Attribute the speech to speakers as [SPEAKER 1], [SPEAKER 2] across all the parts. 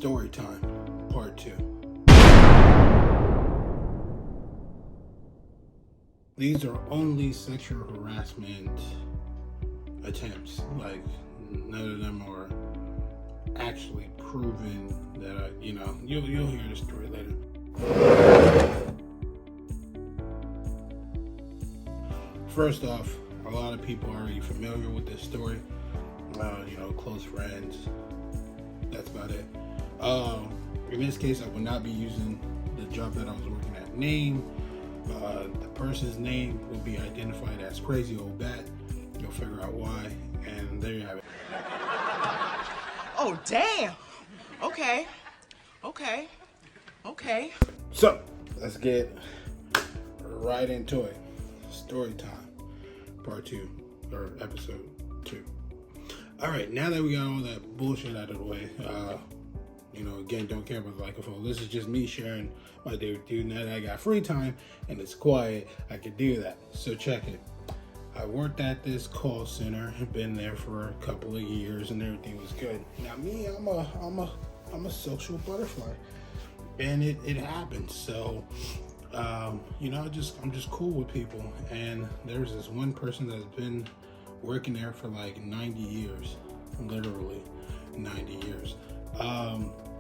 [SPEAKER 1] Story time, part 2. These are only sexual harassment attempts. Like, none of them are actually proven that you'll hear the story later. First off, a lot of people are already familiar with this story. Close friends. That's about it. In this case, I will not be using the job that I was working at name. The person's name will be identified as Crazy Old Bat. You'll figure out why, and there you have it.
[SPEAKER 2] Oh, damn. Okay.
[SPEAKER 1] So, let's get right into it. Story time, part 2, or episode 2. All right, now that we got all that bullshit out of the way, again, don't care about the microphone. This is just me sharing my day with you. Now that I got free time and it's quiet, I can do that. So check it. I worked at this call center. I've been there for a couple of years, and everything was good. Now me, I'm a social butterfly, and it happens. So, I'm just cool with people. And there's this one person that's been working there for like 90 years, literally 90 years.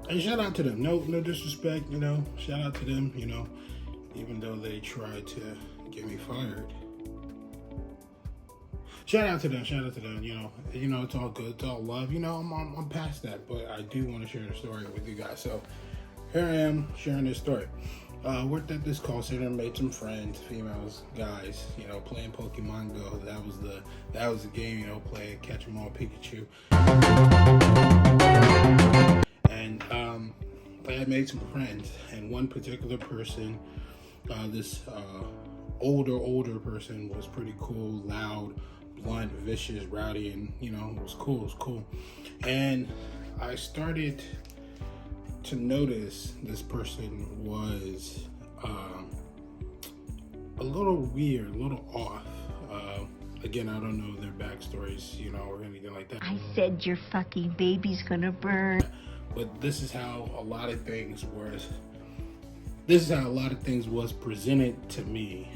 [SPEAKER 1] And shout out to them. No disrespect, shout out to them, even though they tried to get me fired. Shout out to them, it's all good, it's all love, I'm past that, but I do want to share the story with you guys. So here I am sharing this story. Worked at this call center, made some friends, females, guys, playing Pokemon Go. That was the game, playing Catch 'em All Pikachu. And I had made some friends, and one particular person, this older person, was pretty cool, loud, blunt, vicious, rowdy, and it was cool. And I started to notice this person was a little weird, a little off. Again, I don't know their backstories, or anything like that.
[SPEAKER 3] I said your fucking baby's gonna burn.
[SPEAKER 1] But this is how a lot of things was presented to me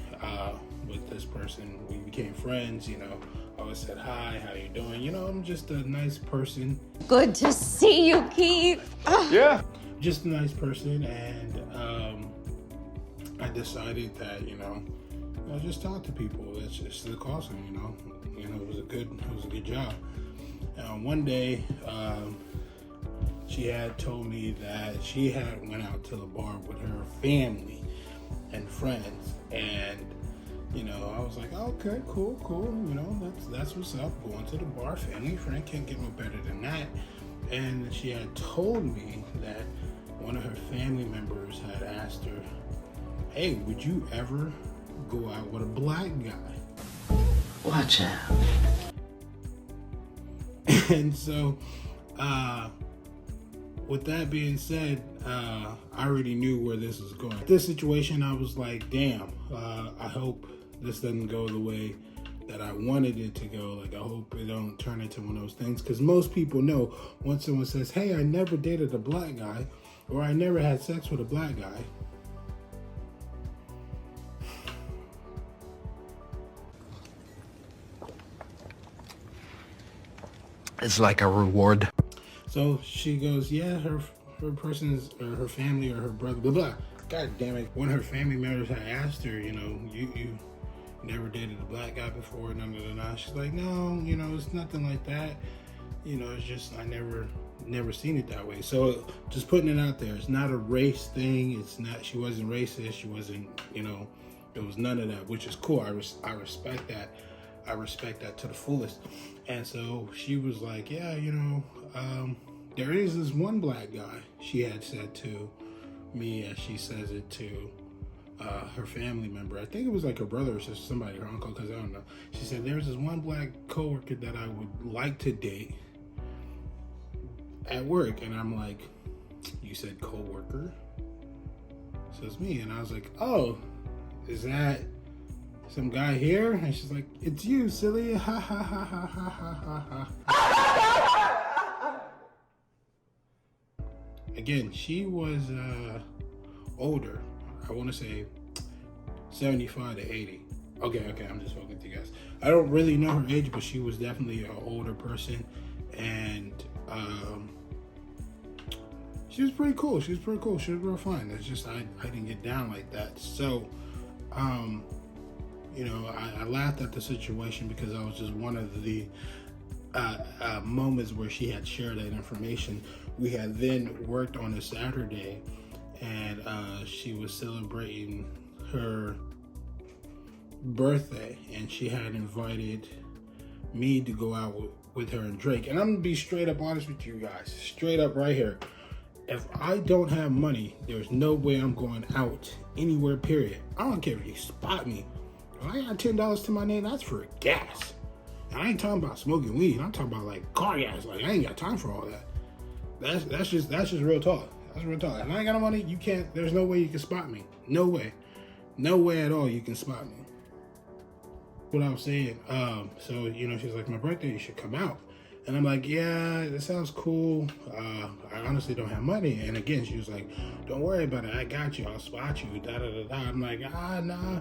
[SPEAKER 1] with this person. We became friends, I always said, hi, how you doing? I'm just a nice person.
[SPEAKER 3] Good to see you, Keith.
[SPEAKER 1] Yeah. Just a nice person, and I decided that, just talk to people. It's just the call center, it was a good job. One day, she had told me that she had went out to the bar with her family and friends, and I was like, okay, cool, that's what's up. Going to the bar, family, friend, can't get no better than that. And she had told me that one of her family members had asked her, hey, would you ever go out with a black guy?
[SPEAKER 4] Watch out.
[SPEAKER 1] And so, with that being said, I already knew where this was going. This situation, I was like, damn, I hope this doesn't go the way that I wanted it to go. Like, I hope it don't turn into one of those things. Because most people know once someone says, hey, I never dated a black guy, or I never had sex with a black guy,
[SPEAKER 4] it's like a reward.
[SPEAKER 1] So she goes, yeah, her person's, or her family, or her brother, blah, blah. God damn it. One of her family members had asked her, you never dated a black guy before, nah. She's like, no, it's nothing like that. It's just, I never seen it that way. So just putting it out there, it's not a race thing. It's not, she wasn't racist. She wasn't, it was none of that, which is cool. I respect that. I respect that to the fullest. And so she was like, yeah, there is this one black guy, she had said to me, as she says it to her family member. I think it was like her brother or sister, somebody, her uncle, because I don't know. She said, there's this one black coworker that I would like to date at work. And I'm like, you said coworker? So it's me. And I was like, oh, is that some guy here? And she's like, it's you, silly. Ha ha ha ha ha ha ha. again, she was older. I want to say 75 to 80. Okay, I'm just fucking with you guys. I don't really know her age, but she was definitely an older person, and she was pretty cool. She was real fun. It's just I didn't get down like that. So, you know, I laughed at the situation because I was just one of the moments where she had shared that information. We had then worked on a Saturday, and she was celebrating her birthday, and she had invited me to go out with her and Drake. And I'm gonna be straight up honest with you guys, straight up right here. If I don't have money, there's no way I'm going out anywhere, period. I don't care if you spot me. If I got $10 to my name, that's for gas. And I ain't talking about smoking weed. I'm talking about like car gas. Like, I ain't got time for all that. That's just real talk. That's real talk. If I ain't got no money, you can't, there's no way you can spot me. No way. No way at all you can spot me. What I was saying, so, you know, she's like, my birthday, you should come out. And I'm like, yeah, that sounds cool. I honestly don't have money. And again, she was like, don't worry about it. I got you. I'll spot you. Da da da da. I'm like, nah.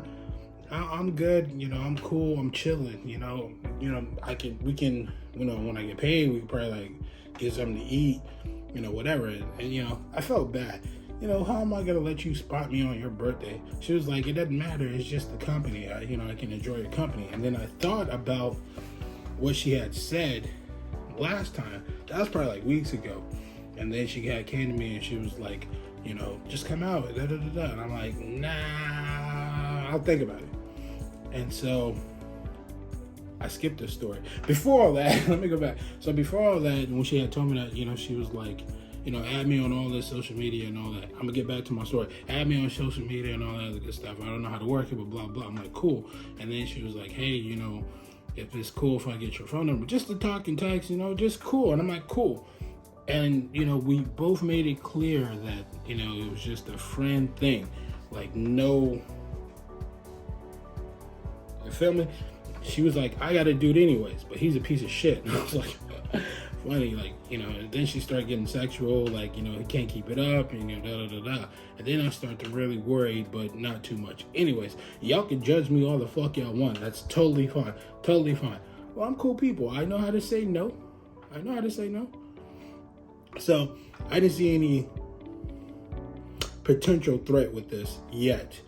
[SPEAKER 1] I'm good. You know, I'm cool. I'm chilling. You know, we can, you know, when I get paid, we can probably like get something to eat. You know, whatever. And you know, I felt bad. You know, how am I gonna let you spot me on your birthday? She was like, it doesn't matter. It's just the company. You know, I can enjoy your company. And then I thought about what she had said last time. That was probably like weeks ago. And then she came to me and she was like, you know, just come out. Da, da, da, da. And I'm like, nah, I'll think about it. And so I skipped this story. Before all that, let me go back. So before all that, when she had told me that, you know, she was like, you know, add me on all this social media and all that. I'm gonna get back to my story. Add me on social media and all that other good stuff. I don't know how to work it, but blah, blah. I'm like, cool. And then she was like, hey, you know, if it's cool if I get your phone number, just to talk and text, you know, just cool. And I'm like, cool. And, you know, we both made it clear that, you know, it was just a friend thing. Like, no, you feel me? She was like, I got to do it anyways, but he's a piece of shit. And I was like, funny, like, you know, and then she started getting sexual, like, you know, he can't keep it up, and, you know, da-da-da-da. And then I started to really worry, but not too much. Anyways, y'all can judge me all the fuck y'all want. That's totally fine. Totally fine. Well, I'm cool people. I know how to say no. So, I didn't see any potential threat with this yet.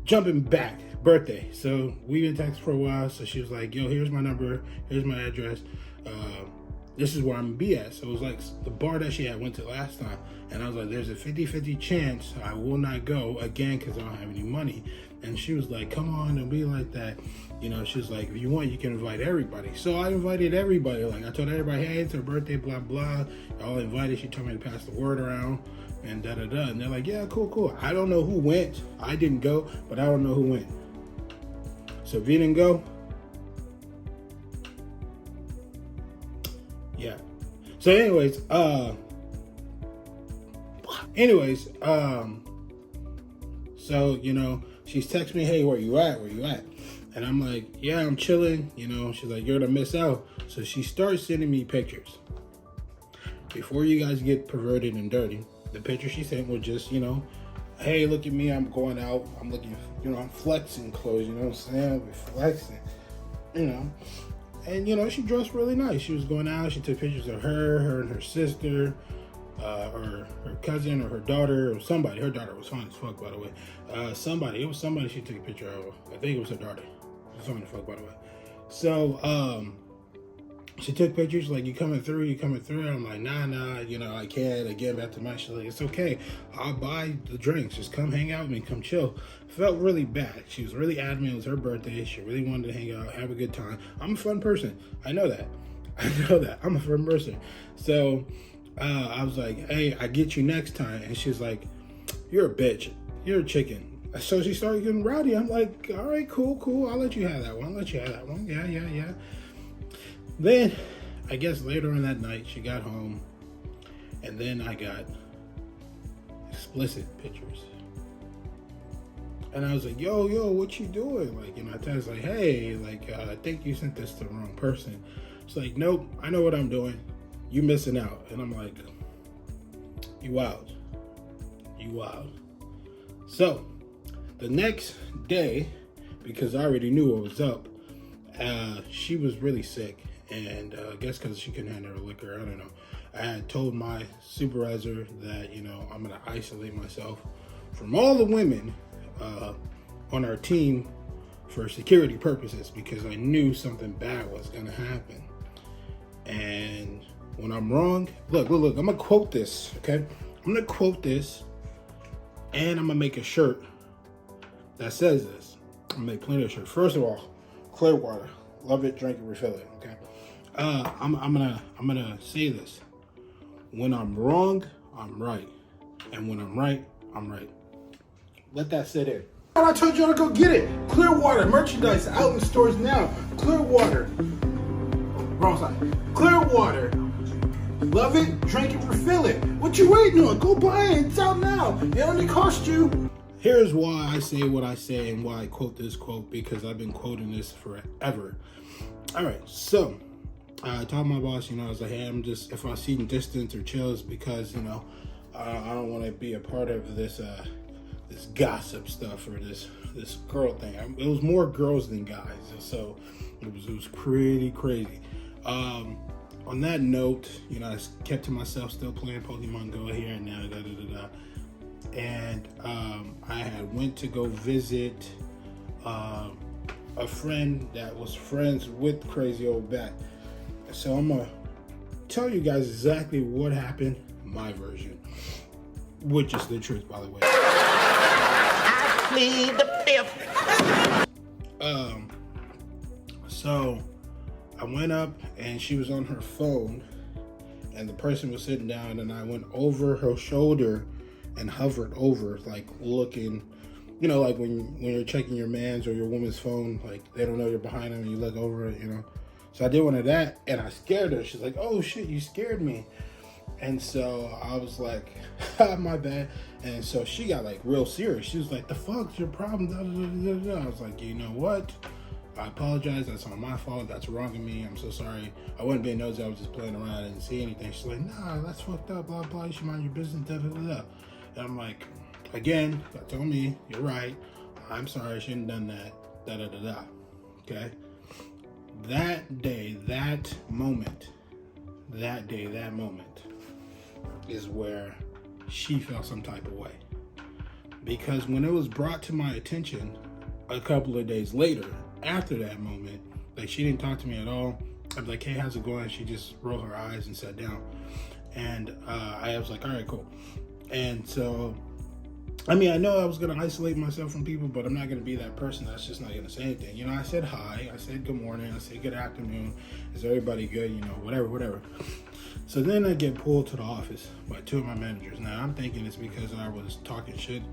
[SPEAKER 1] Jumping back, birthday. So, we've been texting for a while, so she was like, yo, here's my number, here's my address. This is where I'm gonna be at. So it was like the bar that she had went to last time. And I was like, there's a 50-50 chance I will not go again because I don't have any money. And she was like, come on, don't be like that. You know, she was like, if you want, you can invite everybody. So I invited everybody. Like, I told everybody, hey, it's her birthday, blah, blah. Y'all invited. She told me to pass the word around and da-da-da. And they're like, yeah, cool. I don't know who went. I didn't go, but I don't know who went. So if you didn't go, yeah. So so, you know, she's texting me, hey, where you at? And I'm like, yeah, I'm chilling. You know, she's like, you're gonna miss out. So she starts sending me pictures. Before you guys get perverted and dirty, the picture she sent was just, you know, hey, look at me, I'm going out. I'm looking, you know, I'm flexing clothes, you know what I'm saying? I'll be flexing, you know. And, you know, she dressed really nice. She was going out. She took pictures of her and her sister, or her cousin, or her daughter, or somebody. Her daughter was fine as fuck, by the way. It was somebody she took a picture of. I think it was her daughter. It was fine as fuck, by the way. So, she took pictures, like, you coming through? I'm like, nah, you know, I can't. I get back to my shit. Like, it's okay. I'll buy the drinks. Just come hang out with me. Come chill. Felt really bad. She was really adamant. It was her birthday. She really wanted to hang out, have a good time. I'm a fun person. I know that. I'm a fun person. So, I was like, hey, I get you next time. And she's like, you're a bitch. You're a chicken. So she started getting rowdy. I'm like, all right, cool. I'll let you have that one. Yeah. Then, I guess later on that night, she got home, and then I got explicit pictures. And I was like, yo, what you doing? Like, you know, I text like, hey, like, I think you sent this to the wrong person. She's like, nope, I know what I'm doing. You missing out. And I'm like, You wild. You wild. So, the next day, because I already knew what was up, she was really sick. And I guess because she couldn't handle her liquor, I don't know. I had told my supervisor that, you know, I'm going to isolate myself from all the women on our team for security purposes, because I knew something bad was going to happen. And when I'm wrong, look, I'm going to quote this, okay? I'm going to quote this, and I'm going to make a shirt that says this. I'm going to make plenty of shirts. First of all, Clearwater. Love it, drink it, refill it, okay? I'm gonna say this. When I'm wrong, I'm right. And when I'm right, I'm right. Let that sit in. I told y'all to go get it. Clearwater merchandise out in stores now. Clearwater. Wrong side. Clearwater. Love it, drink it, refill it. What you waiting on? Go buy it. It's out now. It only cost you. Here's why I say what I say and why I quote this quote, because I've been quoting this forever. All right, so I told my boss, you know, I was like, hey, I'm just, if I see distance or chills, because, you know, I don't want to be a part of this this gossip stuff or this girl thing. It was more girls than guys, so it was pretty crazy. On that note, you know, I kept to myself, still playing Pokemon Go here and now, and I had went to go visit a friend that was friends with Crazy Old Bat. So I'm gonna tell you guys exactly what happened, my version, which is the truth, by the way.
[SPEAKER 2] I plead the fifth.
[SPEAKER 1] So I went up and she was on her phone, and the person was sitting down, and I went over her shoulder and hovered over, like looking, you know, like when you're checking your man's or your woman's phone, like they don't know you're behind them and you look over it, you know. So I did one of that, and I scared her. She's like, oh shit, you scared me. And so I was like, my bad. And so she got like real serious. She was like, the fuck's your problem? Da, da, da, da. I was like, you know what? I apologize. That's not my fault. That's wrong of me. I'm so sorry. I wasn't being nosy. I was just playing around. I didn't see anything. She's like, nah, that's fucked up. Blah, blah. You should mind your business. Da, da, da, da. And I'm like, again, that told me, you're right. I'm sorry. I shouldn't have done that. Da, da, da, da. Okay? That day, that moment is where she felt some type of way. Because when it was brought to my attention a couple of days later, after that moment, like she didn't talk to me at all. I was like, hey, how's it going? She just rolled her eyes and sat down. And I was like, all right, cool. And so, I mean, I know I was going to isolate myself from people, but I'm not going to be that person that's just not going to say anything. You know, I said hi, I said good morning, I said good afternoon. Is everybody good? You know, whatever. So then I get pulled to the office by two of my managers. Now, I'm thinking it's because I was talking shit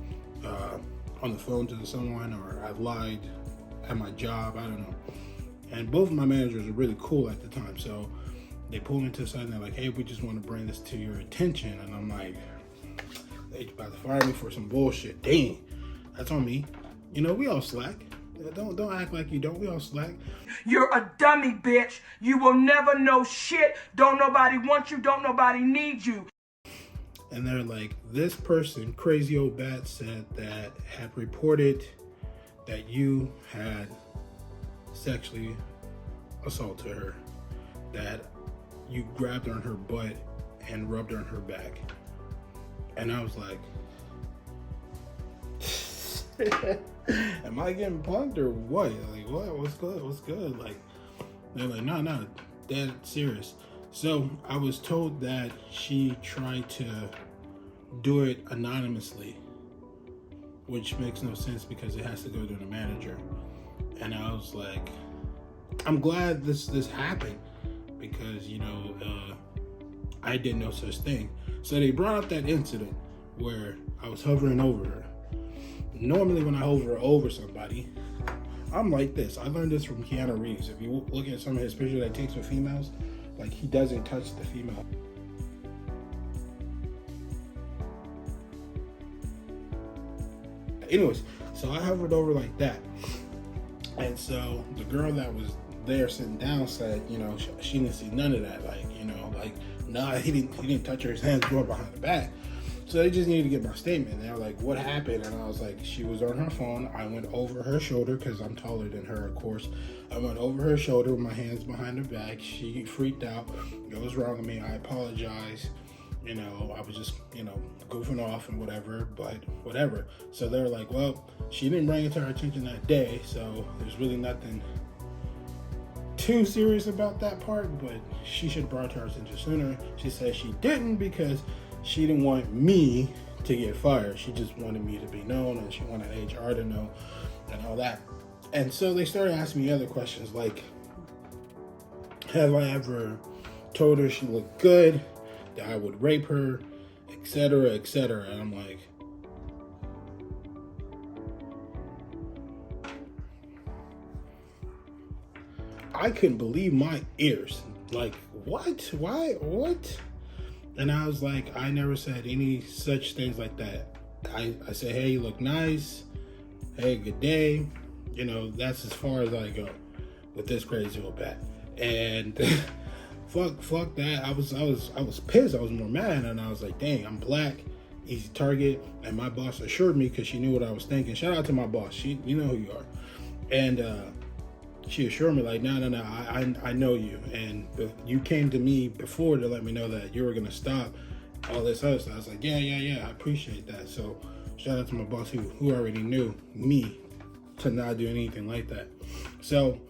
[SPEAKER 1] on the phone to someone, or I lied at my job, I don't know. And both of my managers are really cool at the time. So they pull me to the side and they're like, hey, we just want to bring this to your attention. And I'm like, they about to fire me for some bullshit. Dang, that's on me. You know, we all slack. Don't act like you don't. We all slack.
[SPEAKER 2] You're a dummy, bitch. You will never know shit. Don't nobody want you. Don't nobody need you.
[SPEAKER 1] And they're like, this person, Crazy Old Bat, said that had reported that you had sexually assaulted her, that you grabbed her on her butt and rubbed her on her back. And I was like, am I getting punked or what? Like, what? What's good? Like, they're like, no, dead serious. So I was told that she tried to do it anonymously, which makes no sense because it has to go to the manager. And I was like, I'm glad this happened, because, you know, I did no such thing. So they brought up that incident where I was hovering over her. Normally when I hover over somebody, I'm like this. I learned this from Keanu Reeves. If you look at some of his pictures that he takes with females, like, he doesn't touch the female. Anyways, so I hovered over like that. And so the girl that was there sitting down said, you know, she didn't see none of that. Like, you know, like, nah, he didn't touch her. His hands going behind the back. So they just needed to get my statement. They were like, what happened? And I was like, she was on her phone. I went over her shoulder because I'm taller than her, of course. I went over her shoulder with my hands behind her back. She freaked out. It was wrong with me. I apologize. You know, I was just, you know, goofing off and whatever, but whatever. So they were like, well, she didn't bring it to our attention that day, so there's really nothing too serious about that part, but she should have brought it to our attention sooner. She said she didn't because she didn't want me to get fired. She just wanted me to be known, and she wanted HR to know and all that. And so they started asking me other questions like, have I ever told her she looked good, that I would rape her, etc., etc. And I'm like, I couldn't believe my ears. Like, what? Why? What? And I was like, I never said any such things like that. I said, hey, you look nice. Hey, good day. You know, that's as far as I go with this crazy old bat. And fuck that. I was pissed. I was more mad, and I was like, dang, I'm black, easy target. And my boss assured me because she knew what I was thinking. Shout out to my boss. You know who you are. And she assured me, like, no, I know you, and you came to me before to let me know that you were gonna stop all this other stuff. I was like, yeah, I appreciate that. So shout out to my boss who already knew me to not do anything like that. So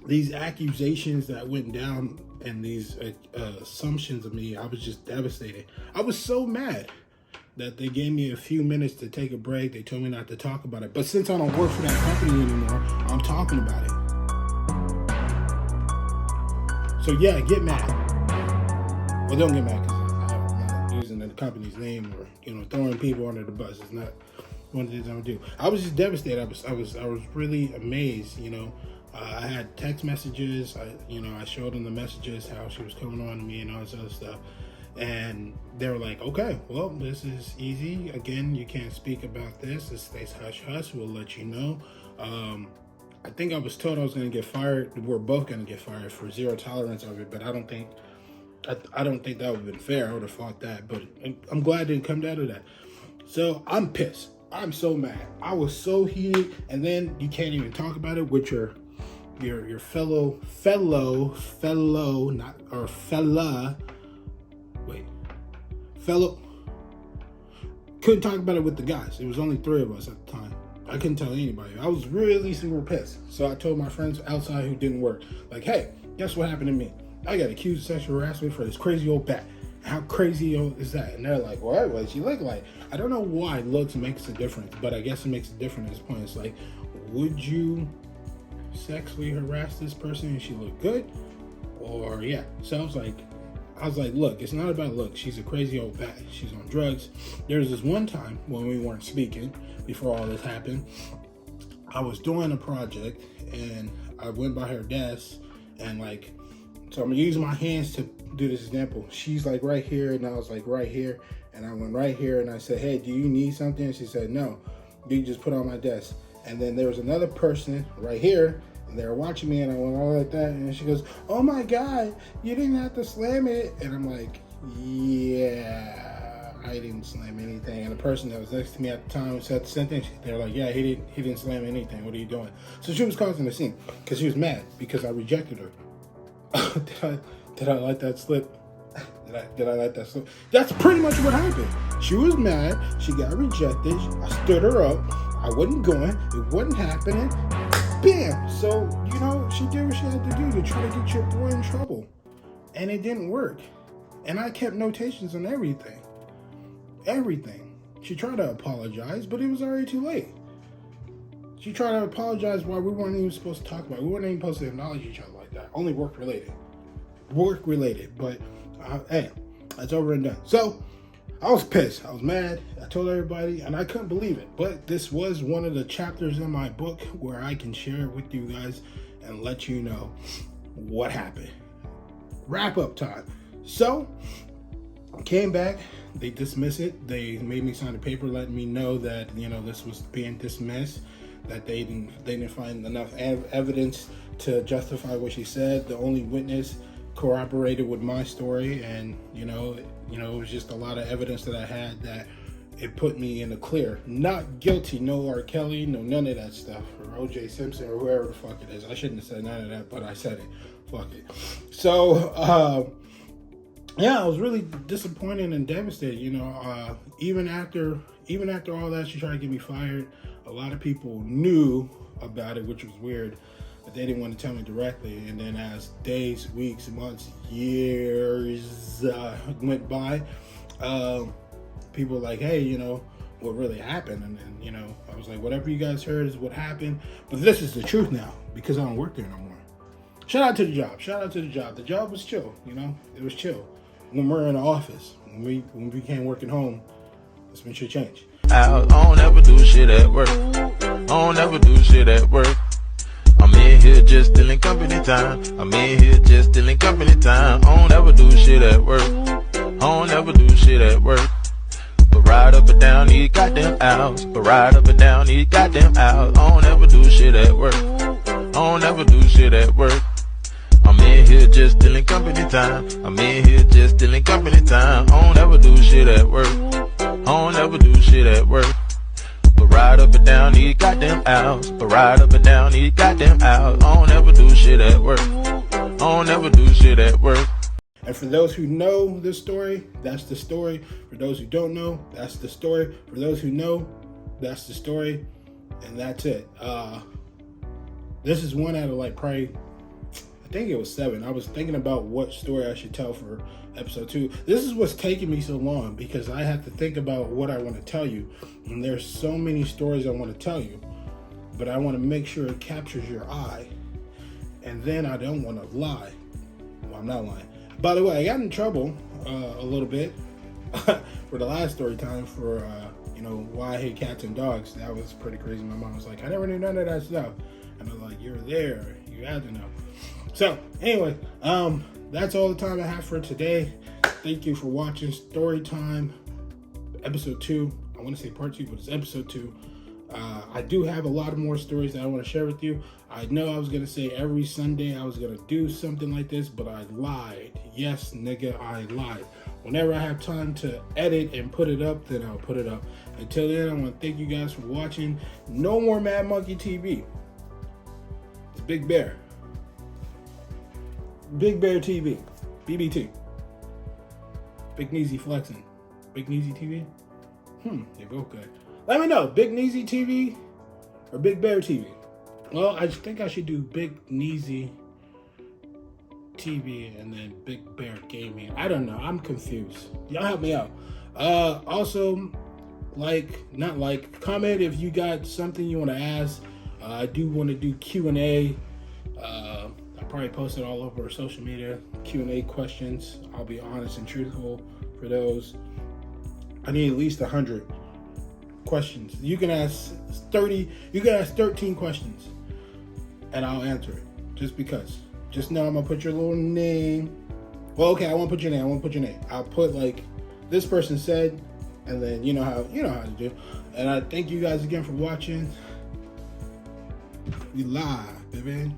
[SPEAKER 1] these accusations that went down and these assumptions of me, I was just devastated. I was so mad that they gave me a few minutes to take a break. They told me not to talk about it. But since I don't work for that company anymore, I'm talking about it. So yeah, get mad. Well, don't get mad because I'm not using the company's name or, you know, throwing people under the bus. It's not one of the things I would do. I was just devastated. I was really amazed. You know, I had text messages. I showed them the messages, how she was coming on to me and all this other stuff. And they were like, okay, well, this is easy. Again, you can't speak about this. This stays hush hush. We'll let you know. I think I was told I was going to get fired. We're both going to get fired for zero tolerance of it, but I don't think that would have been fair. I would have fought that, but I'm glad it didn't come down to that. So I'm pissed. I'm so mad. I was so heated, and then you can't even talk about it with your fellow couldn't talk about it with the guys. It was only 3 of us at the time. I couldn't tell anybody. I was really super pissed. So I told my friends outside who didn't work, like, hey, guess what happened to me? I got accused of sexual harassment for this crazy old bat. How crazy is that? And they're like, what does she look like? I don't know why looks makes a difference, but I guess it makes a difference at this point. It's like, would you sexually harass this person and she look good? Or yeah. So I was like, look, it's not about look. She's a crazy old bat. She's on drugs. There was this one time when we weren't speaking before all this happened. I was doing a project and I went by her desk and like, so I'm gonna use my hands to do this example. She's like right here and I was like right here and I went right here and I said, hey, do you need something? And she said, no, you just put it on my desk. And then there was another person right here and they were watching me and I went all like that and she goes, oh my God, you didn't have to slam it. And I'm like, yeah, I didn't slam anything. And the person that was next to me at the time said the same thing. They're like, yeah, he didn't slam anything. What are you doing? So she was causing a scene because she was mad because I rejected her. Did I let that slip? Did I let that slip? That's pretty much what happened. She was mad. She got rejected. I stood her up. I wasn't going. It wasn't happening. Bam! So, you know, she did what she had to do to try to get your boy in trouble. And it didn't work. And I kept notations on everything. Everything. She tried to apologize, but it was already too late. She tried to apologize while we weren't even supposed to talk about it. We weren't even supposed to acknowledge each other like that. Only work related. But hey, that's over and done. So I was pissed. I was mad. I told everybody and I couldn't believe it. But this was one of the chapters in my book where I can share it with you guys and let you know what happened. Wrap up time. So I came back. They dismissed it. They made me sign a paper letting me know that, you know, this was being dismissed, that they didn't find enough evidence to justify what she said. The only witness corroborated with my story, and you know, You know, it was just a lot of evidence that I had that it put me in the clear. Not guilty, no R. Kelly, no none of that stuff, or O.J. Simpson, or whoever the fuck it is. I shouldn't have said none of that, but I said it. Fuck it. So, yeah, I was really disappointed and devastated. You know, even after all that, she tried to get me fired. A lot of people knew about it, which was weird, but they didn't want to tell me directly. And then as days, weeks, months, years went by, people were like, hey, you know, what really happened? And then, you know, I was like, whatever you guys heard is what happened. But this is the truth now, because I don't work there no more. Shout out to the job. Shout out to the job. The job was chill, you know? It was chill. When we're in the office, when we can't work at home, that's when shit changed.
[SPEAKER 5] I don't ever do shit at work. I don't ever do shit at work. I'm in here just stealing company time. I'm in here just stealing company time. I don't ever do shit at work. I don't ever do shit at work. But ride up and down these goddamn aisles. But ride up and down these goddamn aisles. I don't ever do shit at work. I don't ever do shit at work. I'm in here just stealing company time. I'm in here just stealing company time. I don't ever do shit at work. I don't ever do shit at work. But ride up and down these goddamn aisles. But ride up and down these goddamn aisles. I don't ever do shit at work. I don't ever do shit at work.
[SPEAKER 1] And for those who know this story, that's the story. For those who don't know, that's the story. For those who know, that's the story. And that's it. This is one out of like probably, I think it was 7. I was thinking about what story I should tell for episode 2. This is what's taking me so long, because I have to think about what I want to tell you. And there's so many stories I want to tell you, but I want to make sure it captures your eye. And then I don't want to lie. Well, I'm not lying. By the way, I got in trouble a little bit for the last story time for, you know, why I hate cats and dogs. That was pretty crazy. My mom was like, I never knew none of that stuff. And I was like, you're there. You had to know. So, anyway, that's all the time I have for today. Thank you for watching Story Time, episode 2. I want to say part 2, but it's episode 2. I do have a lot of more stories that I want to share with you. I know I was going to say every Sunday I was going to do something like this, but I lied. Yes, nigga, I lied. Whenever I have time to edit and put it up, then I'll put it up. Until then, I want to thank you guys for watching. No more Mad Monkey TV. It's Big Bear. Big Bear TV. BBT. Big Neezy Flexing. Big Neezy TV? They both good. Let me know, Big Neezy TV or Big Bear TV? Well, I think I should do Big Neezy TV and then Big Bear Gaming. I don't know. I'm confused. Y'all help me out. Also, comment if you got something you want to ask. I do want to do Q&A. I'll probably post it all over social media. Q&A questions. I'll be honest and truthful for those. I need at least 100 questions. You can ask 30. You can ask 13 questions, and I'll answer it. Just because. Just know I'm gonna put your little name. Well, okay, I won't put your name. I'll put like this person said, and then you know how to do. And I thank you guys again for watching. We live, baby.